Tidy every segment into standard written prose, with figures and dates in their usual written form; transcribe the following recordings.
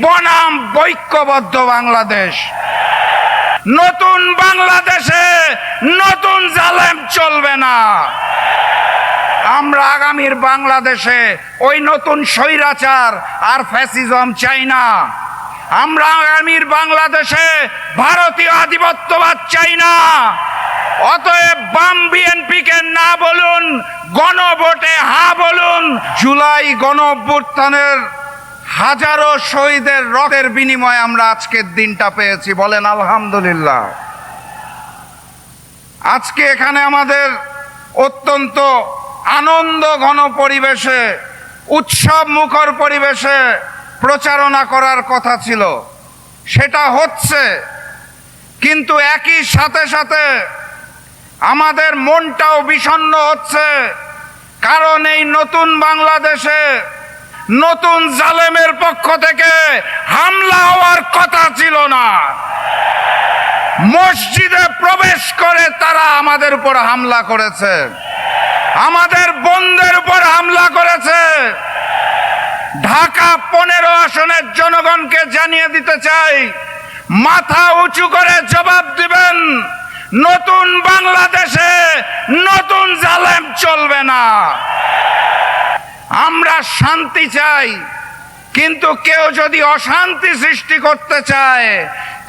বনাম ঐক্যবদ্ধ বাংলাদেশ। নতুন বাংলাদেশে নতুন জালেম চলবে না। আমরা আগামীর বাংলাদেশে ওই নতুন স্বৈরাচার আর ফ্যাসিজম চাই না। আমরা আগামীর বাংলাদেশে ভারতীয় আধিপত্যবাদ চাই না। অতএব বাম বিএনপিকে না বলুন, গণভোটে হ্যাঁ বলুন। জুলাই গণঅভ্যুত্থানের হাজারো শহীদের রক্তের বিনিময়ে আমরা আজকের দিনটা পেয়েছি, বলেন আলহামদুলিল্লাহ। আজকে এখানে আমাদের অত্যন্ত আনন্দ ঘন পরিবেশে, উৎসব মুখর পরিবেশে প্রচারণা করার কথা ছিল, সেটা হচ্ছে। কিন্তু একই সাথে সাথে আমাদের মনটাও বিষণ্ণ হচ্ছে, কারণ এই নতুন বাংলাদেশে নতুন জালেমের পক্ষ থেকে হামলা হওয়ার কথা ছিল না। মসজিদে প্রবেশ করে তারা আমাদের উপর হামলা করেছে, আমাদের বোনদের উপর হামলা করেছে। ঢাকা 15 আসনের জনগণকে জানিয়ে দিতে চাই, মাথা উঁচু করে জবাব দিবেন। নতুন বাংলাদেশে নতুন জালেম চলবে না। আমরা শান্তি চাই, কিন্তু কেউ যদি অশান্তি সৃষ্টি করতে চায়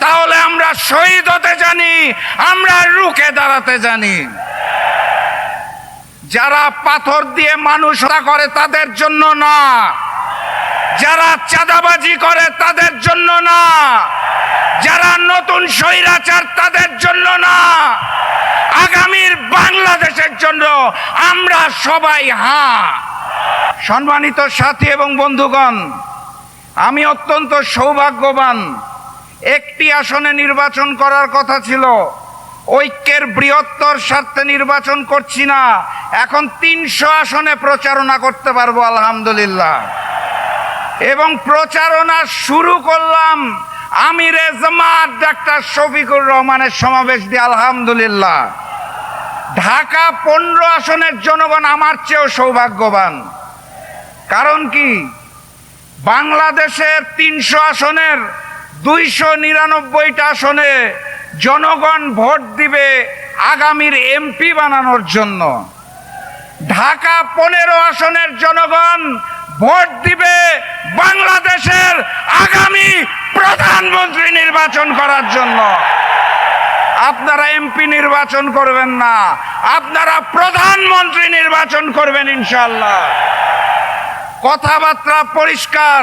তাহলে আমরা শহীদ হতে জানি, আমরা রুখে দাঁড়াতে জানি। যারা পাথর দিয়ে মানুষ হত্যা করে তাদের জন্য না, যারা চাঁদাবাজি করে তাদের জন্য না, যারা নতুন স্বৈরাচার তাদের জন্য না, আগামীর বাংলাদেশের জন্য আমরা সবাই হ্যাঁ। সম্মানিত সাথী এবং বন্ধুগণ, আমি অত্যন্ত সৌভাগ্যবান। একটি আসনে নির্বাচন করার কথা ছিল, ঐক্যের বৃহত্তর স্বার্থে নির্বাচন করছি না। এখন 300 আসনে প্রচারণা করতে পারবো আলহামদুলিল্লাহ। এবং প্রচারণা শুরু করলাম আমিরে জামাত ডাক্তার শফিকুর রহমানের সমাবেশ দিয়ে আলহামদুলিল্লাহ। ঢাকা 15 আসনের জনগণ আমার চেয়েও সৌভাগ্যবান। কারণ কি, বাংলাদেশের 300 আসনের 299টা আসনে জনগণ ভোট দিবে আগামীর এমপি বানানোর জন্য। ঢাকা 15 আসনের জনগণ ভোট দিবে বাংলাদেশের আগামী প্রধানমন্ত্রী নির্বাচন করার জন্য। আপনারা এমপি নির্বাচন করবেন না, আপনারা প্রধানমন্ত্রী নির্বাচন করবেন ইনশাআল্লাহ। কথাবার্তা পরিষ্কার।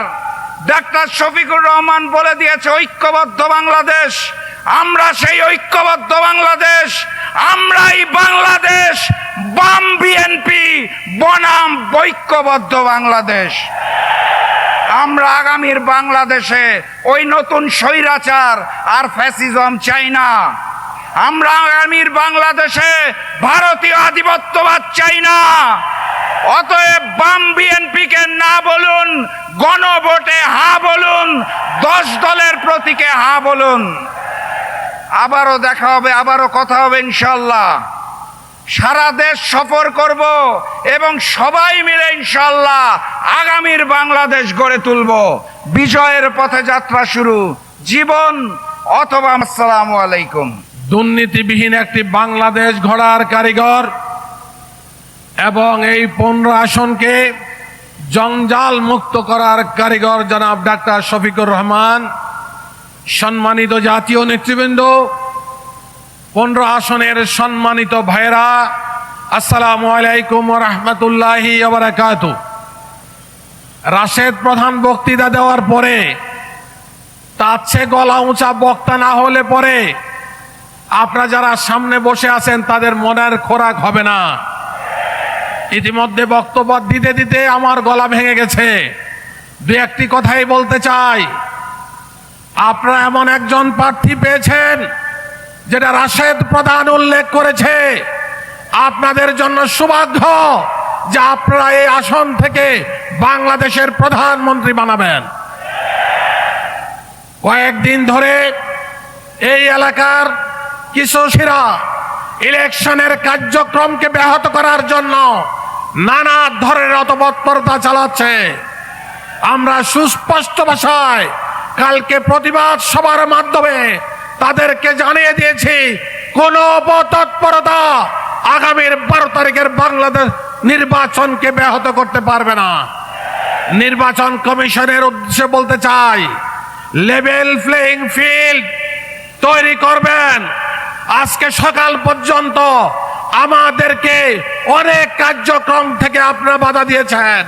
ডাক্তার শফিকুর রহমান বলে দিয়েছে ঐক্যবদ্ধ বাংলাদেশ। আমরা সেই ঐক্যবদ্ধ বাংলাদেশ, আমরাই বাংলাদেশ। বাম বিএনপি বনাম ঐক্যবদ্ধ বাংলাদেশ। আমরা আগামীর বাংলাদেশে ওই নতুন স্বৈরাচার আর ফ্যাসিজম চাই না। আমরা আগামীর বাংলাদেশে ভারতীয় আধিপত্যবাদ চাই না। অতএব বাম বিএনপিকে না বলুন, গণভোটে হ্যাঁ বলুন, 10 দলের প্রতীকে হ্যাঁ বলুন। আবারও দেখা হবে, আবারও কথা হবে ইনশাল্লাহ। সারা দেশ সফর করব এবং সবাই মিলে ইনশাল্লাহ আগামীর বাংলাদেশ গড়ে তুলব। বিজয়ের পথে যাত্রা শুরু, জীবন অথবা। আসসালামু আলাইকুম। দুর্নীতিবিহীন একটি বাংলাদেশ গড়ার কারিগর এবং এই 15 আসনকে জঞ্জাল মুক্ত করার কারিগর জনাব ডাক্তার শফিকুর রহমান। সম্মানিত জাতীয় নেতৃবৃন্দ, 15 আসনের সম্মানিত ভাইরা, আসসালামু আলাইকুম ওয়া রাহমাতুল্লাহি ওয়া বারাকাতুহু। রাশেদ প্রধান বক্তৃতা দেওয়ার পরে তার চেয়ে গলা উঁচা বক্তা না হলে পরে আপনারা যারা সামনে বসে আছেন তাদের মনের খোরাক হবে না। ইতিমধ্যে বক্তব্য দিতে দিতে আমার গলা ভেঙে গেছে। দু একটি কথাই বলতে চাই। আপনারা এমন একজন প্রার্থী পেয়েছেন যেটা রাশেদ প্রধান উল্লেখ করেছে। আপনাদের জন্য সৌভাগ্য যে আপনারা এই আসন থেকে বাংলাদেশের প্রধানমন্ত্রী বানাবেন। কয়েকদিন ধরে এই এলাকার কিশোরীরা ইলেকশনের কার্যক্রমকে ব্যাহত করার জন্য নানা ধরনের অতৎপরতা চালাচ্ছে। আমরা সুস্পষ্ট ভাষায় কালকে প্রতিবাদ সভার মাধ্যমে তাদেরকে জানিয়ে দিয়েছি, কোন তৎপরতা আগামীর 12 তারিখের বাংলাদেশ নির্বাচনকে ব্যাহত করতে পারবে না। নির্বাচন কমিশনের উদ্দেশ্যে বলতে চাই, লেভেল প্লেইং ফিল্ড তৈরি করবেন। আজকে সকাল পর্যন্ত আমাদেরকে অনেক কার্যক্রম থেকে আপনারা বাধা দিয়েছেন,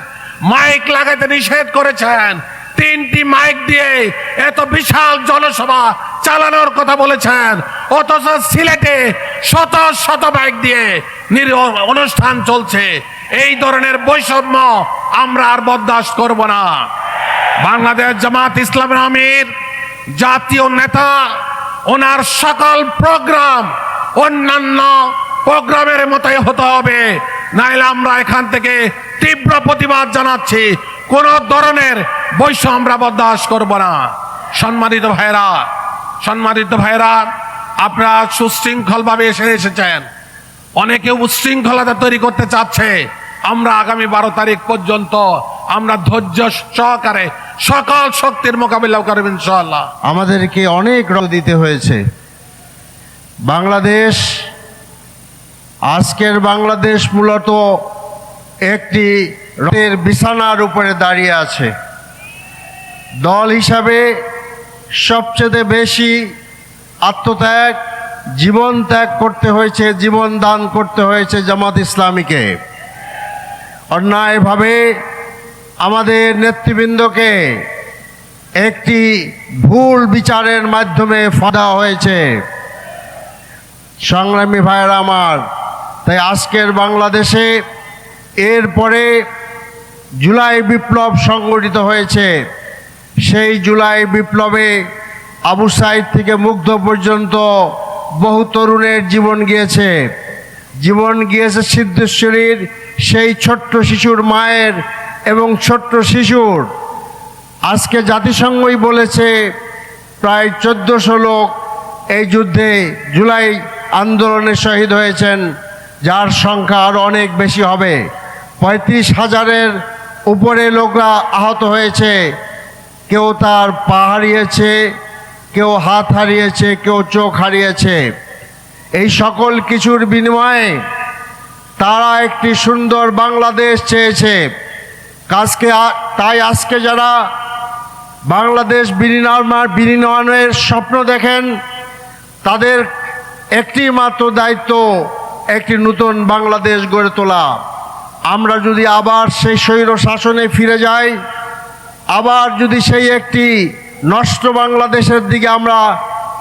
মাইক লাগাতে নিষেধ করেছেন, 3টি মাইক দিয়ে এত বিশাল জনসভা চালানোর কথা বলেছেন, অথচ সিলেটে শত শত মাইক দিয়ে অনুষ্ঠান চলছে। এই ধরনের বৈষম্য আমরা আর বরদাস্ত করব না। বাংলাদেশ জামাত ইসলামের আমির, জাতীয় নেতা, ওনার সকল প্রোগ্রাম অন্যান্য প্রোগ্রামের মতোই হতে হবে, নাইলে আমরা এখান থেকে তীব্র প্রতিবাদ জানাচ্ছি। কোন ধরনের বৈষম্য আমরা বরদাস্ত করব না। সম্মানিত ভাইরা, আপনারা সুশৃঙ্খলভাবে এসেছেন। অনেকে উচ্ছৃঙ্খলতা তৈরি করতে চাচ্ছে। আমরা আগামী 12 তারিখ পর্যন্ত আমরা ধৈর্য সহকারে সকল শক্তির মোকাবিলা করব ইনশাআল্লাহ। আমাদেরকে অনেক রক্ত দিতে হয়েছে। বাংলাদেশ, আজকের বাংলাদেশ মূলত একটি রক্তের বিছানার উপরে দাঁড়িয়ে আছে। দল হিসাবে সবচেয়ে বেশি আত্মত্যাগ, জীবন ত্যাগ করতে হয়েছে, জীবন দান করতে হয়েছে জামাত ইসলামীকে। অন্যায়ভাবে আমাদের নেতৃবৃন্দকে একটি ভুল বিচারের মাধ্যমে ফাঁদা হয়েছে। সংগ্রামী ভাইয়েরা আমার, তাই আজকের বাংলাদেশে এরপরে জুলাই বিপ্লব সংগঠিত হয়েছে। সেই জুলাই বিপ্লবে আবু সাইদ থেকে মুগ্ধ পর্যন্ত বহু তরুণের জীবন গিয়েছে। সিদ্ধেশ্বরীর সেই ছোট্ট শিশুর মায়ের এবং ছোট্ট শিশুর। আজকে জাতিসংঘই বলেছে প্রায় 1400 লোক এই যুদ্ধে জুলাই আন্দোলনে শহীদ হয়েছেন, যার সংখ্যা আরও অনেক বেশি হবে। 35,000-এর উপরে লোকরা আহত হয়েছে। কেউ তার পা হারিয়েছে, কেউ হাত হারিয়েছে, কেউ চোখ হারিয়েছে। এই সকল কিছুর বিনিময়ে তারা একটি সুন্দর বাংলাদেশ চেয়েছে। তাই আজকে যারা বাংলাদেশ বিনির্মাণের স্বপ্ন দেখেন, তাদের একটি মাত্র দায়িত্ব একটি নতুন বাংলাদেশ গড়ে তোলা। আমরা যদি আবার সেই স্বৈর শাসনে ফিরে যাই, আবার যদি সেই একটি নষ্ট বাংলাদেশের দিকে আমরা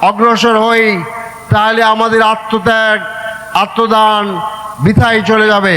অগ্রসর হই, তাহলে আমাদের আত্মত্যাগ, আত্মদান বৃথায় চলে যাবে।